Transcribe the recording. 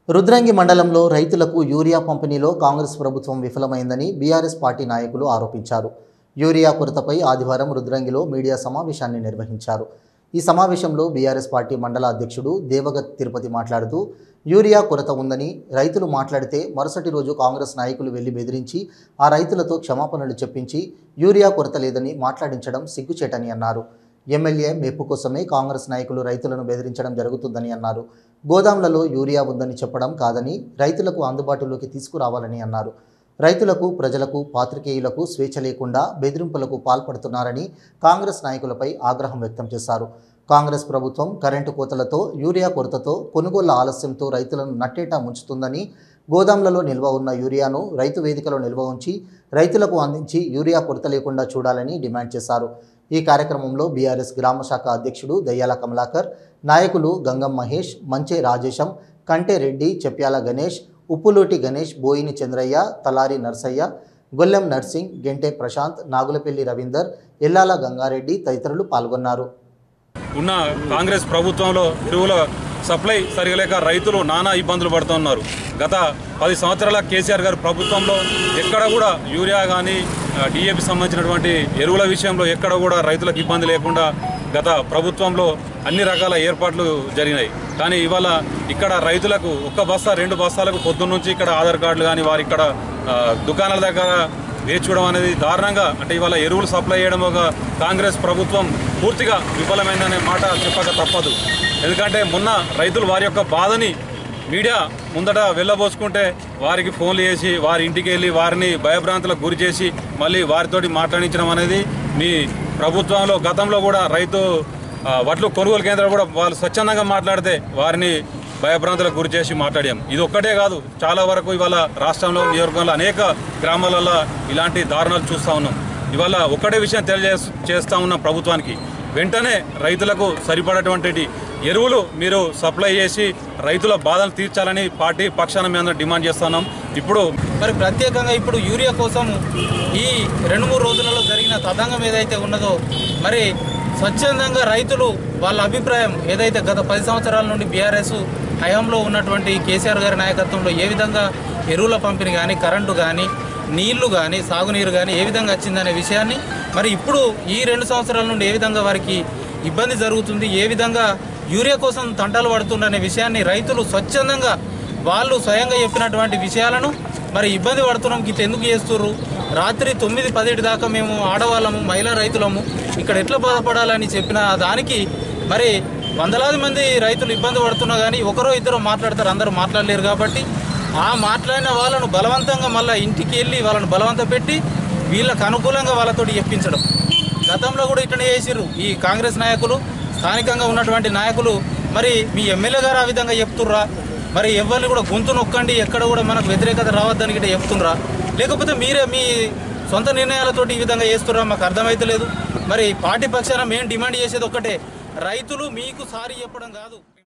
రుద్రంగి మండలంలో రైతులకు యూరియా పంపిణీలో కాంగ్రెస్ ప్రభుత్వం విఫలమైందని బీఆర్ఎస్ పార్టీ నాయకులు ఆరోపించారు. యూరియా కొరతపై ఆదివారం రుద్రంగిలో మీడియా సమావేశాన్ని నిర్వహించారు. ఈ సమావేశంలో బీఆర్ఎస్ పార్టీ మండల అధ్యక్షుడు దేవగత్ తిరుపతి మాట్లాడుతూ యూరియా కొరత ఉందని రైతులు మాట్లాడితే మరుసటి రోజు కాంగ్రెస్ నాయకులు వెళ్లి బెదిరించి ఆ రైతులతో క్షమాపణలు చెప్పించి యూరియా కొరత లేదని మాట్లాడించడం సిగ్గుచేటని అన్నారు. ఎమ్మెల్యే మెప్పు కోసమే కాంగ్రెస్ నాయకులు రైతులను బెదిరించడం జరుగుతుందని అన్నారు. గోదాంలలో యూరియా ఉందని చెప్పడం కాదని రైతులకు అందుబాటులోకి తీసుకురావాలని అన్నారు. రైతులకు, ప్రజలకు, పాత్రికేయులకు స్వేచ్ఛ లేకుండా బెదిరింపులకు పాల్పడుతున్నారని కాంగ్రెస్ నాయకులపై ఆగ్రహం వ్యక్తం చేశారు. కాంగ్రెస్ ప్రభుత్వం కరెంటు కోతలతో, యూరియా కొరతతో, కొనుగోళ్ల ఆలస్యంతో రైతులను నట్టేటా ముంచుతుందని, గోదాంలలో నిల్వ ఉన్న యూరియాను రైతు వేదికలో నిల్వ ఉంచి రైతులకు అందించి యూరియా కొరత లేకుండా చూడాలని డిమాండ్ చేశారు. ఈ కార్యక్రమంలో బీఆర్ఎస్ గ్రామ శాఖ అధ్యక్షుడు దయ్యాల కమలాకర్, నాయకులు గంగం మహేష్, మంచే రాజేశం, కంటే రెడ్డి, చెప్యాల గణేష్, ఉప్పులోటి గణేష్, బోయిని చంద్రయ్య, తలారి నర్సయ్య, గొల్లెం నర్సింగ్, గెంటే ప్రశాంత్, నాగులపల్లి రవీందర్, ఎల్లాల గంగారెడ్డి తదితరులు పాల్గొన్నారు. ఉన్న కాంగ్రెస్ ప్రభుత్వంలో ఎరువుల సప్లై సరిగలేక రైతులు నానా ఇబ్బందులు పడుతున్నారు. గత 10 సంవత్సరాల కేసీఆర్ గారి ప్రభుత్వంలో ఎక్కడ కూడా యూరియా కానీ డిఏపి సంబంధించినటువంటి ఎరువుల విషయంలో ఎక్కడ కూడా రైతులకు ఇబ్బంది లేకుండా గత ప్రభుత్వంలో అన్ని రకాల ఏర్పాట్లు జరిగినాయి. కానీ ఇవాళ ఇక్కడ రైతులకు 1 బస్తా 2 బస్తాలకు పొద్దున్న నుంచి ఇక్కడ ఆధార్ కార్డులు కానీ వారి ఇక్కడ దుకాణాల దగ్గర వేర్చూడడం అనేది దారుణంగా, అంటే ఇవాళ ఎరువులు సప్లై చేయడం ఒక కాంగ్రెస్ ప్రభుత్వం పూర్తిగా విఫలమైందనే మాట చెప్పక తప్పదు. ఎందుకంటే మొన్న రైతులు వారి యొక్క బాధని మీడియా ముందట వెళ్ళబోసుకుంటే వారికి ఫోన్లు చేసి వారి ఇంటికి వెళ్ళి వారిని భయభ్రాంతులకు గురి చేసి మళ్ళీ వారితోటి మాట్లాడించడం అనేది మీ ప్రభుత్వంలో గతంలో కూడా రైతు వడ్లు కొనుగోలు కేంద్రాలు కూడా వాళ్ళు స్వచ్ఛందంగా మాట్లాడితే వారిని భయభ్రాంతులకు గురి చేసి మాట్లాడాం. ఇది ఒక్కటే కాదు, చాలా వరకు ఇవాళ రాష్ట్రంలో, నియోజకవర్గంలో అనేక గ్రామాలలో ఇలాంటి దారుణాలు చూస్తూ ఉన్నాం. ఇవాళ ఒక్కటే విషయం తెలియజేస్తూ ఉన్నాం ప్రభుత్వానికి, వెంటనే రైతులకు సరిపడేటువంటి ఎరువులు మీరు సప్లై చేసి రైతుల బాధలు తీర్చాలని పార్టీ పక్షాన మేము డిమాండ్ చేస్తున్నాం. ఇప్పుడు మరి ప్రత్యేకంగా ఇప్పుడు యూరియా కోసం ఈ 2-3 రోజులలో జరిగిన తతంగం ఏదైతే ఉన్నదో, మరి స్వచ్ఛందంగా రైతులు వాళ్ళ అభిప్రాయం ఏదైతే గత 10 సంవత్సరాల నుండి బీఆర్ఎస్ హయాంలో ఉన్నటువంటి కేసీఆర్ గారి నాయకత్వంలో ఏ విధంగా ఎరువుల పంపిణీ కానీ, కరెంటు కానీ, నీళ్లు కానీ, సాగునీరు కానీ ఏ విధంగా వచ్చిందనే విషయాన్ని, మరి ఇప్పుడు ఈ 2 సంవత్సరాల నుండి ఏ విధంగా వారికి ఇబ్బంది జరుగుతుంది, ఏ విధంగా యూరియా కోసం తంటాలు పడుతుందనే విషయాన్ని రైతులు స్వచ్ఛందంగా వాళ్ళు స్వయంగా చెప్పినటువంటి విషయాలను మరి ఇబ్బంది పడుతున్నాం గిట్ట ఎందుకు చేస్తుర్రు, రాత్రి 9-10 దాకా మేము ఆడవాళ్ళము, మహిళా రైతులము ఇక్కడ ఎట్లా బాధపడాలని చెప్పిన దానికి మరి వందలాది మంది రైతులు ఇబ్బంది పడుతున్నా కానీ ఒకరో ఇద్దరు మాట్లాడతారు, అందరూ మాట్లాడలేరు. కాబట్టి ఆ మాట్లాడిన వాళ్ళను బలవంతంగా మళ్ళీ ఇంటికి వెళ్ళి వాళ్ళను బలవంత పెట్టి వీళ్ళకు అనుకూలంగా వాళ్ళతో చెప్పించడం గతంలో కూడా ఇట్లనే చేసిర్రు ఈ కాంగ్రెస్ నాయకులు, స్థానికంగా ఉన్నటువంటి నాయకులు. మరి మీ ఎమ్మెల్యే గారు ఆ విధంగా చెప్తుర్రా, మరి ఎవరిని కూడా గొంతు నొక్కండి, ఎక్కడ కూడా మనకు వ్యతిరేకత రావద్దని గిట్ట చెప్తుండ్రా, లేకపోతే మీరే మీ సొంత నిర్ణయాలతోటి ఈ విధంగా చేస్తుర్రా, మాకు అర్థమైతే లేదు. మరి పార్టీ పక్షాన మేము డిమాండ్ చేసేది ఒక్కటే, రైతులు మీకు సారీ చెప్పడం కాదు.